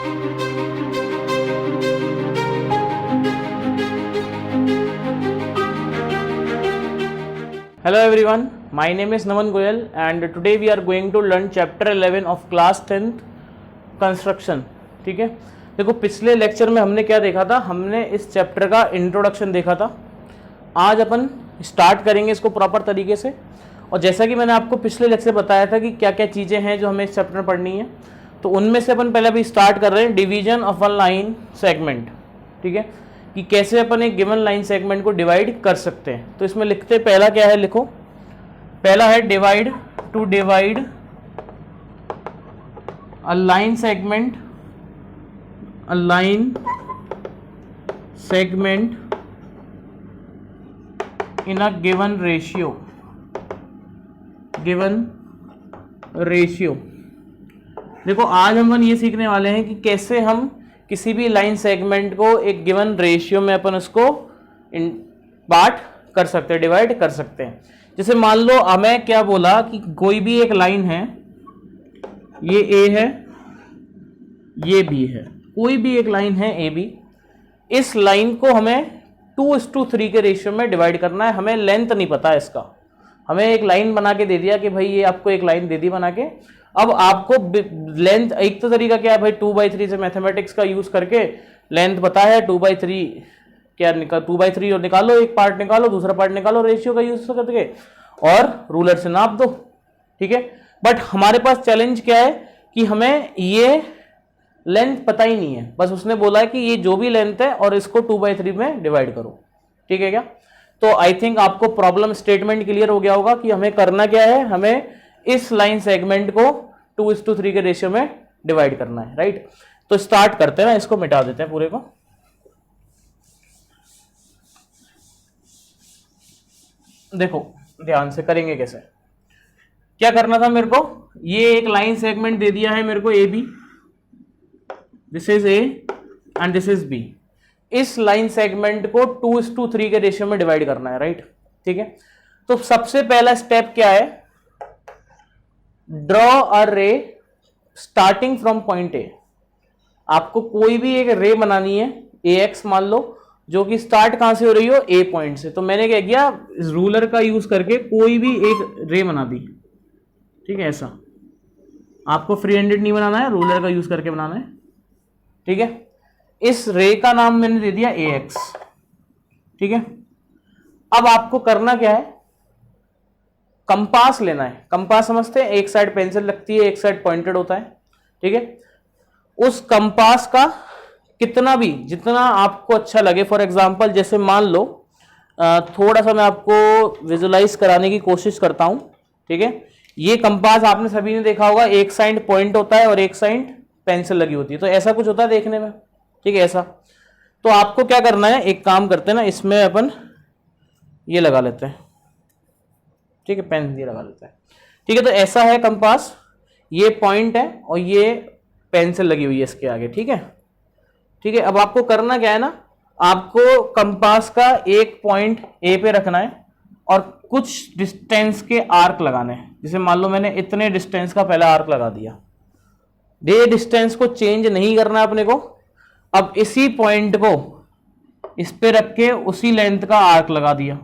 Hello everyone, my name is Naman Goyal and today we are going to learn chapter 11 of class 10th construction. ठीक है, देखो पिछले lecture में हमने क्या देखा था, हमने इस चैप्टर का इंट्रोडक्शन देखा था। आज अपन स्टार्ट करेंगे इसको प्रॉपर तरीके से, और जैसा कि मैंने आपको पिछले लेक्चर बताया था कि क्या क्या चीज़ें हैं जो हमें इस चैप्टर में पढ़नी है, तो उनमें से अपन पहले अभी स्टार्ट कर रहे हैं division of a line segment. ठीक है, कि कैसे अपन एक गिवन लाइन सेगमेंट को डिवाइड कर सकते हैं। तो इसमें लिखते पहला क्या है, लिखो पहला है divide, to divide a line segment, a line segment in a given ratio, given ratio. देखो आज हम ये सीखने वाले हैं कि कैसे हम किसी भी लाइन सेगमेंट को एक गिवन रेशियो में अपन उसको पार्ट कर सकते हैं, डिवाइड कर सकते हैं। जैसे मान लो हमें क्या बोला कि कोई भी एक लाइन है, ये ए है, ये बी है, कोई भी एक लाइन है ए बी, इस लाइन को हमें 2:3 के रेशियो में डिवाइड करना है। हमें लेंथ नहीं पता है इसका, हमें एक लाइन बना के दे दिया कि भाई ये आपको एक लाइन दे दी बना के। अब आपको लेंथ, एक तो तरीका क्या है भाई, 2/3 से मैथमेटिक्स का यूज करके लेंथ पता है 2/3 क्या निकाल, 2/3 और निकालो, एक पार्ट निकालो, दूसरा पार्ट निकालो रेशियो का यूज करके और रूलर से नाप दो। ठीक है, बट हमारे पास चैलेंज क्या है कि हमें ये लेंथ पता ही नहीं है, बस उसने बोला है कि ये जो भी लेंथ है और इसको 2/3 में डिवाइड करो। ठीक है क्या, तो आई थिंक आपको प्रॉब्लम स्टेटमेंट क्लियर हो गया होगा कि हमें करना क्या है, हमें इस लाइन सेगमेंट को 2:3 के रेशियो में डिवाइड करना है। राइट, तो स्टार्ट करते हैं, इसको मिटा देते हैं पूरे को। देखो ध्यान से करेंगे कैसे, क्या करना था मेरे को, ये एक लाइन सेगमेंट दे दिया है मेरे को A B, this is A and this is B. इस लाइन सेगमेंट को 2:3 के रेशियो में डिवाइड करना है। राइट, ठीक है, तो सबसे पहला स्टेप क्या है, ड्रॉ अ रे स्टार्टिंग फ्रॉम पॉइंट ए। आपको कोई भी एक रे बनानी है, ए एक्स मान लो, जो कि स्टार्ट कहां से हो रही हो, ए पॉइंट से। तो मैंने क्या किया, रूलर का यूज करके कोई भी एक रे बना दी। ठीक है, ऐसा आपको फ्री हैंडेड नहीं बनाना है, रूलर का यूज करके बनाना है। ठीक है, इस रे का नाम मैंने दे दिया ए एक्स। ठीक है, अब आपको करना क्या है, कंपास लेना है। कंपास समझते हैं, एक साइड पेंसिल लगती है, एक साइड पॉइंटेड होता है। ठीक है, उस कंपास का कितना भी, जितना आपको अच्छा लगे, फॉर एग्जांपल जैसे मान लो थोड़ा सा मैं आपको विजुलाइज कराने की कोशिश करता हूं। ठीक है, ये कंपास आपने सभी ने देखा होगा, एक साइड पॉइंट होता है और एक साइड पेंसिल लगी होती है, तो ऐसा कुछ होता है देखने में। ठीक है, ऐसा। तो आपको क्या करना है, एक काम करते हैं ना, इसमें अपन ये लगा लेते हैं। ठीक है, पेन ये लगा लेते हैं। ठीक है, तो ऐसा है कंपास, ये पॉइंट है और ये पेंसिल लगी हुई है इसके आगे। ठीक है, ठीक है, अब आपको करना क्या है ना, आपको कंपास का एक पॉइंट ए पे रखना है और कुछ डिस्टेंस के आर्क लगाने हैं। जैसे मान लो मैंने इतने डिस्टेंस का पहला आर्क लगा दिया, ये डिस्टेंस को चेंज नहीं करना है अपने को। अब इसी पॉइंट को इस पे रख के उसी लेंथ का आर्क लगा दिया।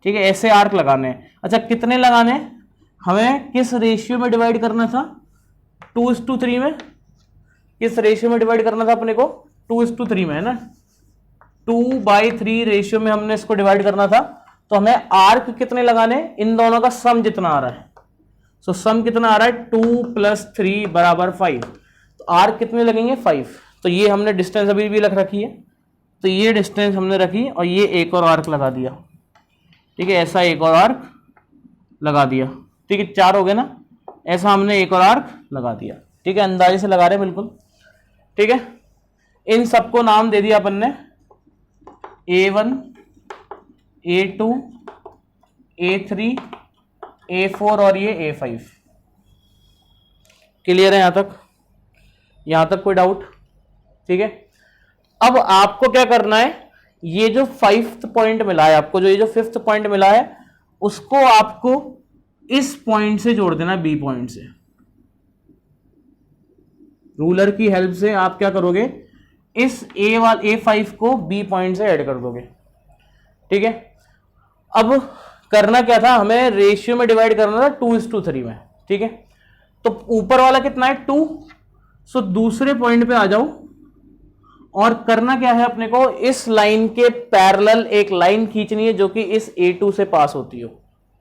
ठीक है, ऐसे आर्क लगाने हैं। अच्छा, कितने लगाने हैं, हमें किस रेशियो में डिवाइड करना था, 2:3 में। किस रेशियो में डिवाइड करना था अपने को, 2:3 में, है ना। 2/3 रेशियो में हमने इसको डिवाइड करना था। तो हमें आर्क कितने लगाने, इन दोनों का सम जितना आ रहा है। सो सम कितना आ रहा है, 2 + 3 = 5। तो आर्क कितने लगेंगे, 5। तो ये हमने डिस्टेंस अभी भी रख रखी है, तो ये डिस्टेंस हमने रखी और ये एक और आर्क लगा दिया। ठीक है, ऐसा एक और आर्क लगा दिया। ठीक है, 4 हो गए ना, ऐसा हमने एक और आर्क लगा दिया। ठीक है, अंदाजे से लगा रहे हैं बिल्कुल। ठीक है, इन सबको नाम दे दिया अपन ने, A1, A2, A3, A4 और ये A5। क्लियर है यहां तक, यहां तक कोई डाउट। ठीक है, अब आपको क्या करना है, ये जो 5th पॉइंट मिला है आपको, जो ये जो 5th पॉइंट मिला है, उसको आपको इस पॉइंट से जोड़ देना, बी पॉइंट से। रूलर की हेल्प से आप क्या करोगे, इस A5 को B पॉइंट से ऐड कर दोगे। ठीक है, अब करना क्या था, हमें रेशियो में डिवाइड करना था 2:3 में। ठीक है, तो ऊपर वाला कितना है 2, सो दूसरे पॉइंट पे आ जाओ और करना क्या है अपने को, इस लाइन के पैरेलल एक लाइन खींचनी है जो कि इस A2 से पास होती हो।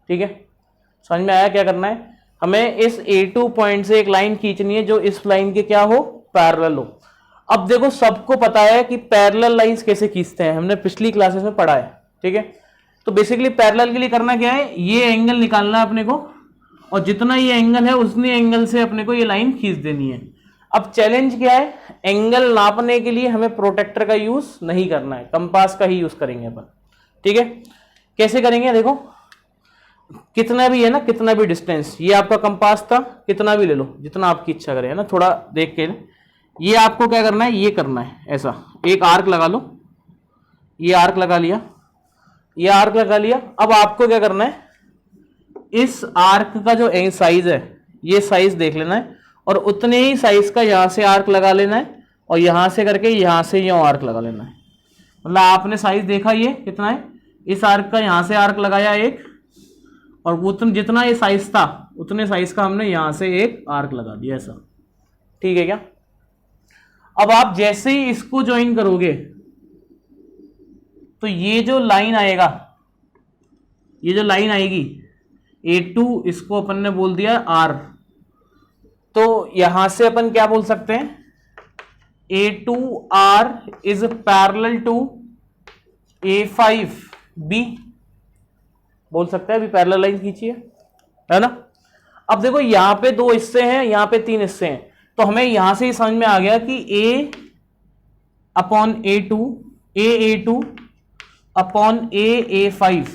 ठीक है, समझ में आया क्या करना है, हमें इस A2 पॉइंट से एक लाइन खींचनी है जो इस लाइन के क्या हो, पैरेलल हो। अब देखो सबको पता है कि पैरेलल लाइंस कैसे खींचते हैं, हमने पिछली क्लासेस में पढ़ा है। ठीक है, तो बेसिकली पैरेलल के लिए करना क्या है, ये एंगल निकालना है अपने को और जितना ये एंगल है उतने एंगल से अपने को ये लाइन खींच देनी है। अब चैलेंज क्या है, एंगल नापने के लिए हमें प्रोटेक्टर का यूज नहीं करना है, कंपास का ही यूज करेंगे अपन। ठीक है, कैसे करेंगे, देखो कितना भी है ना, कितना भी डिस्टेंस, ये आपका कंपास था, कितना भी ले लो जितना आपकी इच्छा करे, है ना, थोड़ा देख के। ये आपको क्या करना है, ये करना है, ऐसा एक आर्क लगा लो, ये आर्क लगा लिया, ये आर्क लगा लिया। अब आपको क्या करना है, इस आर्क का जो साइज है ये साइज देख लेना है और उतने ही साइज का यहां से आर्क लगा लेना है और यहां से करके यहां से यूं आर्क लगा लेना है। मतलब आपने साइज देखा ये कितना है, इस आर्क का यहां से आर्क लगाया एक और उतना जितना ये साइज था उतने साइज का हमने यहां से एक आर्क लगा दिया ऐसा। ठीक है क्या, अब आप जैसे ही इसको ज्वाइन करोगे तो ये जो लाइन आएगा, ये जो लाइन आएगी A2, इसको अपन ने बोल दिया R, तो यहां से अपन क्या बोल सकते हैं, A2R is parallel to A5B बोल सकते हैं। अभी पैरेलल लाइन खींचिए, है ना। अब देखो यहां पे 2 हिस्से हैं, यहां पे 3 हिस्से हैं, तो हमें यहां से ही समझ में आ गया कि A/A2 A/A2 upon A/A5,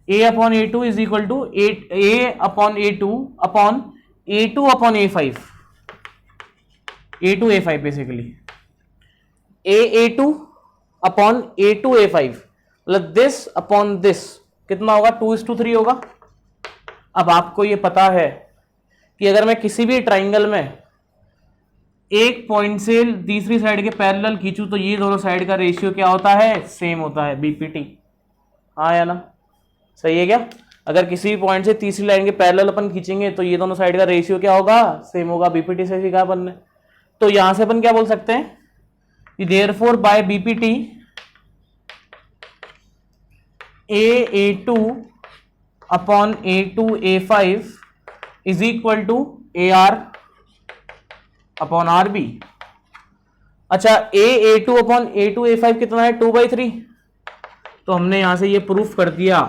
A/A2 is equal to A/A2 upon A2/A5, A2/A5 basically A/A2 upon A2/A5, मतलब दिस अपॉन दिस कितना होगा, 2:3 होगा। अब आपको ये पता है कि अगर मैं किसी भी ट्राइंगल में एक पॉइंट से तीसरी साइड के पैरेलल खींचूं तो ये दोनों साइड का रेशियो क्या होता है, सेम होता है, BPT। हाँ या ना, सही है क्या। अगर किसी भी पॉइंट से तीसरी लाइन के पैरेलल अपन खींचेंगे तो ये दोनों साइड का रेशियो क्या होगा, सेम होगा, BPT से सीखा अपन ने। तो यहां से अपन क्या बोल सकते हैं कि therefore by BPT A/A2 upon A2/A5 is equal to AR upon RB। अच्छा, A/A2 अपॉन A2/A5 कितना है, 2/3। तो हमने यहां से ये प्रूफ कर दिया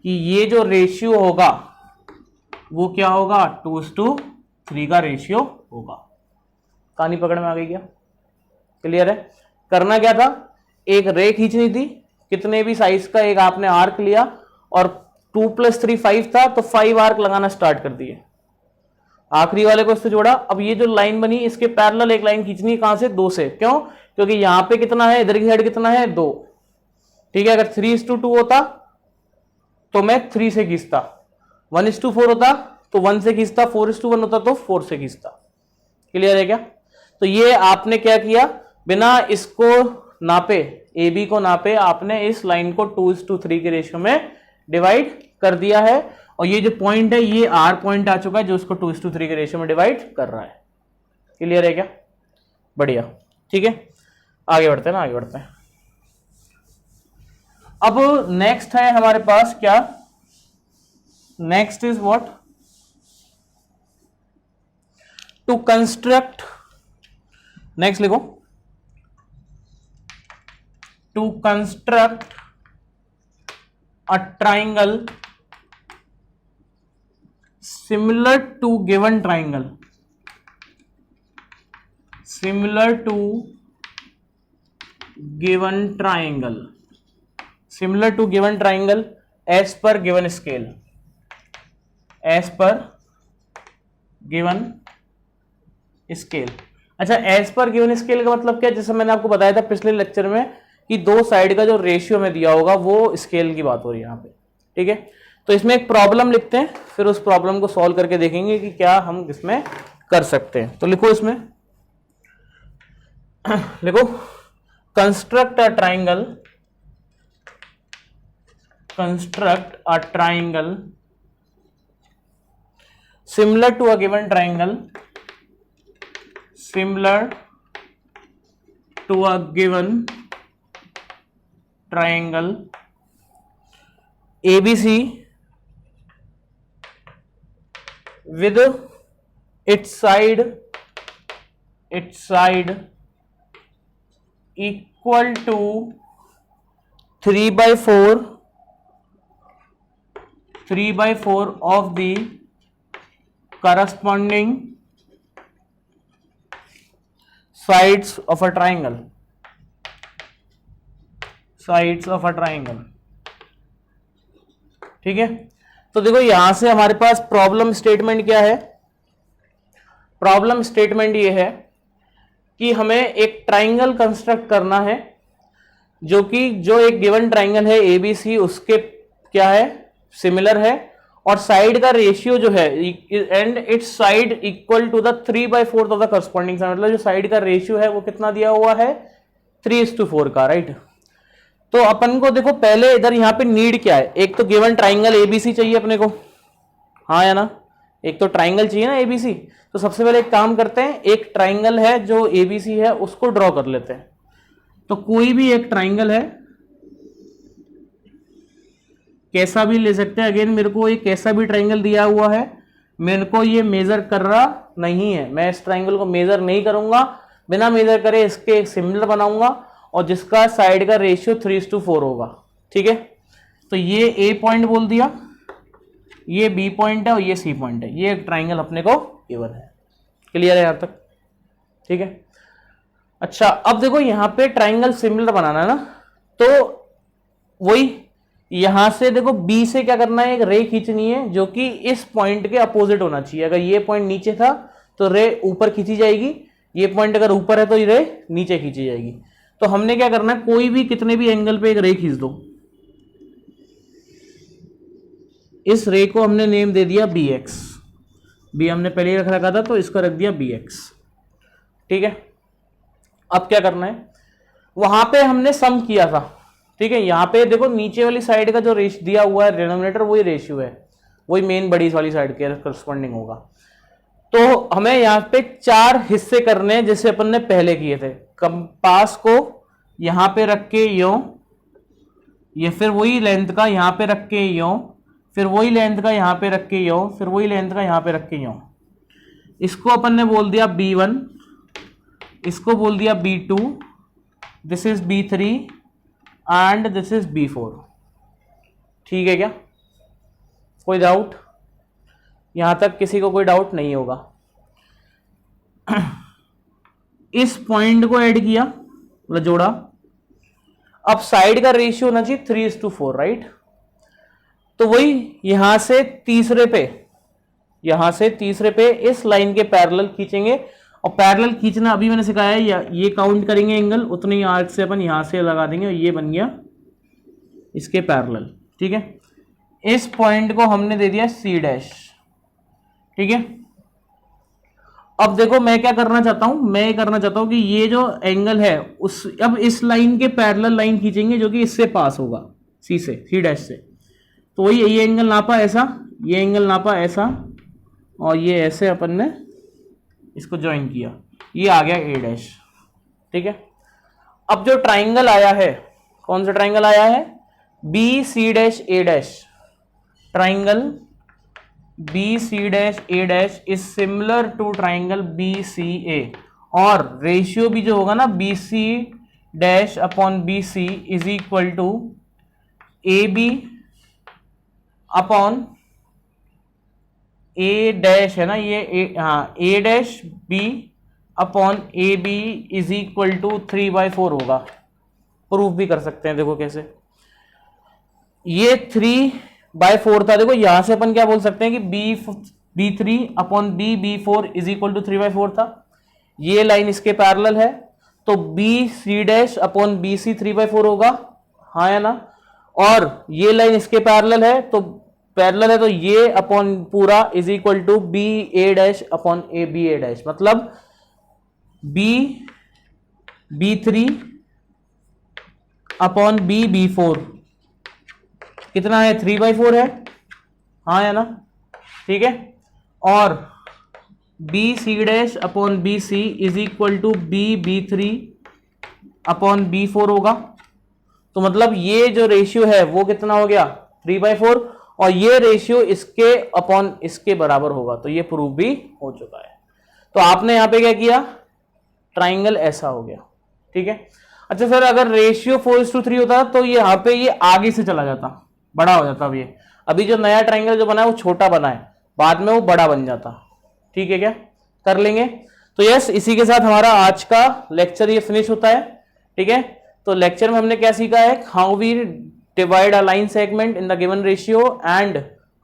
कि ये जो रेशियो होगा वो क्या होगा, 2:3 का रेशियो होगा। कहानी पकड़ में आ गई क्या, क्लियर है। करना क्या था, एक रे खींचनी थी, कितने भी साइज का एक आपने आर्क लिया और 2 + 3 5 था तो 5 आर्क लगाना स्टार्ट कर दिए, आखिरी वाले को इससे जोड़ा। अब ये जो लाइन बनी इसके पैरेलल एक लाइन खींचनी है, कहां से, 2 से। क्यों, क्योंकि यहां पे कितना है, इधर की साइड कितना है, 2। ठीक है, अगर 3:2 होता तो मैं 3 से खींचता, 1:4 होता तो 1 से खींचता, 4:1 होता तो 4 से खींचता। क्लियर है क्या। तो ये आपने क्या किया, बिना इसको नापे, AB को नापे, आपने इस लाइन को 2:3 के रेशियो में डिवाइड कर दिया है और ये जो पॉइंट है ये R पॉइंट आ चुका है जो इसको 2:3 के रेशियो में डिवाइड कर रहा है। क्लियर है क्या, बढ़िया। ठीक है, आगे बढ़ते हैं ना, आगे बढ़ते हैं। अब नेक्स्ट है हमारे पास क्या, next is what, to construct, next लिखो, to construct a triangle similar to given triangle, similar to given triangle, similar to given triangle as per given scale, as per given scale। अच्छा, as per given scale का मतलब क्या, जैसे मैंने आपको बताया था पिछले लेक्चर में कि 2 साइड का जो रेशियो में दिया होगा वो स्केल की बात हो रही है यहाँ पे। ठीक है, तो इसमें एक प्रॉब्लम लिखते हैं, फिर उस प्रॉब्लम को सॉल्व करके देखेंगे कि क्या हम इसमें कर सकते हैं। तो लिखो इसमें, लिखो construct a triangle, construct a triangle similar to a given triangle, similar to a given triangle ABC with its side equal to 3/4 of the corresponding sides of a triangle, ठीक है। तो देखो यहां से हमारे पास प्रॉब्लम स्टेटमेंट क्या है, problem statement ये है कि हमें एक ट्राइंगल कंस्ट्रक्ट करना है जो कि जो एक गिवन ट्राइंगल है एबीसी उसके क्या है, सिमिलर है, और साइड का रेशियो जो है and its side equal to the 3/4 of the corresponding side, मतलब जो साइड का रेशियो है वो कितना दिया हुआ है, 3:4 का, राइट। तो अपन को देखो पहले इधर यहाँ पे नीड क्या है, एक तो गिवन ट्राइंगल एबीसी चाहिए अपने को, हाँ या ना, एक तो ट्राइंगल चाहिए ना एबीसी। तो सबसे पहले एक काम करते हैं, एक ट्राइंगल है जो एबीसी है उसको ड्रॉ कर लेते हैं। तो कोई भी एक ट्राइंगल है, कैसा भी ले सकते हैं, अगेन मेरे को एक कैसा भी ट्राइंगल दिया हुआ है, मेरे को ये मेजर कर रहा नहीं है, मैं इस ट्राइंगल को मेजर नहीं करूंगा, बिना मेजर करे इसके एक सिमिलर बनाऊंगा और जिसका साइड का रेशियो 3:4 होगा, ठीक है। तो ये ए पॉइंट बोल दिया, ये बी पॉइंट है और ये सी पॉइंट है, ये एक ट्राइंगल अपने को गिवन है। क्लियर है यहां तक, ठीक है। अच्छा अब देखो यहां पे ट्राइंगल सिमिलर बनाना है ना, तो वही यहां से देखो बी से क्या करना है, एक रे खींचनी है जो कि इस पॉइंट के अपोजिट होना चाहिए। अगर ये पॉइंट नीचे था तो रे ऊपर खींची जाएगी, ये पॉइंट अगर ऊपर है तो ये रे नीचे खींची जाएगी। तो हमने क्या करना है, कोई भी कितने भी एंगल पे एक रे खींच दो, इस रे को हमने नेम दे दिया बी एक्स, बी हमने पहले ही रख रखा था तो इसको रख दिया बी एक्स, ठीक है। अब क्या करना है, वहां पे हमने सम किया था, ठीक है। यहां पे देखो नीचे वाली साइड का जो रेशियो दिया हुआ है डिनोमिनेटर वही रेशियो है, वही मेन बड़ी वाली साइड के करस्पॉन्डिंग होगा। तो हमें यहाँ पे 4 हिस्से करने हैं जैसे अपन ने पहले किए थे। कंपास को यहां पे रख के यूं, ये फिर वही लेंथ का यहां पे रख के यूं, फिर वही लेंथ का यहां पे रख के यूं, फिर वही लेंथ का यहां पे रख के यूं। इसको अपन ने बोल दिया B1, इसको बोल दिया B2, this is B3 and this is B4, ठीक है क्या, कोई डाउट, यहां तक किसी को कोई डाउट नहीं होगा। इस पॉइंट को ऐड किया, मतलब जोड़ा। अब साइड का रेशियो होना चाहिए 3:4, राइट। तो वही यहां से तीसरे पे इस लाइन के पैरेलल खींचेंगे, और पैरेलल खींचना अभी मैंने सिखाया है, ये काउंट करेंगे एंगल, उतने ही आर्क से अपन यहां से लगा देंगे और ये बन गया इसके पैरेलल, ठीक है। इस पॉइंट को हमने दे दिया C डैश, ठीक है। अब देखो मैं क्या करना चाहता हूं, मैं ये करना चाहता हूं कि ये जो एंगल है उस अब इस लाइन के पैरेलल लाइन खींचेंगे जो कि इससे पास होगा, C डैश से। तो वही ये एंगल नापा ऐसा, ये एंगल नापा ऐसा, और ये ऐसे अपन ने इसको ज्वाइन किया, ये आ गया A डैश, ठीक है। अब जो ट्राइंगल आया है, कौन सा ट्राइंगल आया है, BC dash A dash, triangle BC dash A dash is similar to triangle BCA, और रेशियो भी जो होगा ना BC dash upon BC is equal to AB upon A dash है ना, ये हाँ A dash B upon AB is equal to 3/4 होगा। प्रूफ भी कर सकते हैं, देखो कैसे, ये 3/4 था, देखो यहां से अपन क्या बोल सकते हैं कि B3 upon B4 is equal to 3/4 था। ये लाइन इसके पैरेलल है तो BC डैश अपॉन BC 3/4 होगा, हाँ या ना। और ये लाइन इसके पैरेलल है तो पैरेलल है तो ये अपॉन पूरा is equal to B A dash upon A B A dash, मतलब B3 अपॉन B4 कितना है, 3/4 है, हाँ है ना, ठीक है। और BC dash upon BC is equal to B3 upon B4 होगा। तो मतलब ये जो रेशियो है वो कितना हो गया, 3/4, और ये रेशियो इसके अपॉन इसके बराबर होगा, तो ये प्रूव भी हो चुका है। तो आपने यहां पे क्या किया, ट्राइंगल ऐसा हो गया, ठीक है। अच्छा सर, अगर रेशियो 4:3 होता तो ये यहाँ पे ये आगे से चला जाता, बड़ा हो जाता। अब ये अभी जो नया ट्राइंगल जो बना है वो छोटा बना है, बाद में वो बड़ा बन जाता, ठीक है, क्या कर लेंगे। तो यस, इसी के साथ हमारा आज का लेक्चर ये फिनिश होता है, ठीक है। तो लेक्चर में हमने क्या सीखा है, how we divide a line segment in the given ratio and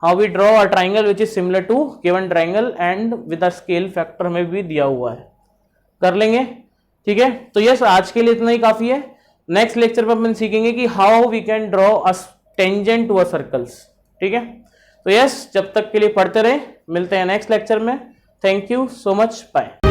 how we draw a triangle which is similar to given triangle and with a scale factor हमें भी दिया हुआ है, कर लेंगे, ठीक है। तो यस, आज के लिए इतना ही काफी है। नेक्स्ट लेक्चर में अपन सीखेंगे कि how we can draw a tangent to a circles, ठीक है। तो यस, जब तक के लिए पढ़ते रहे, मिलते हैं नेक्स्ट लेक्चर में। Thank you so much, bye.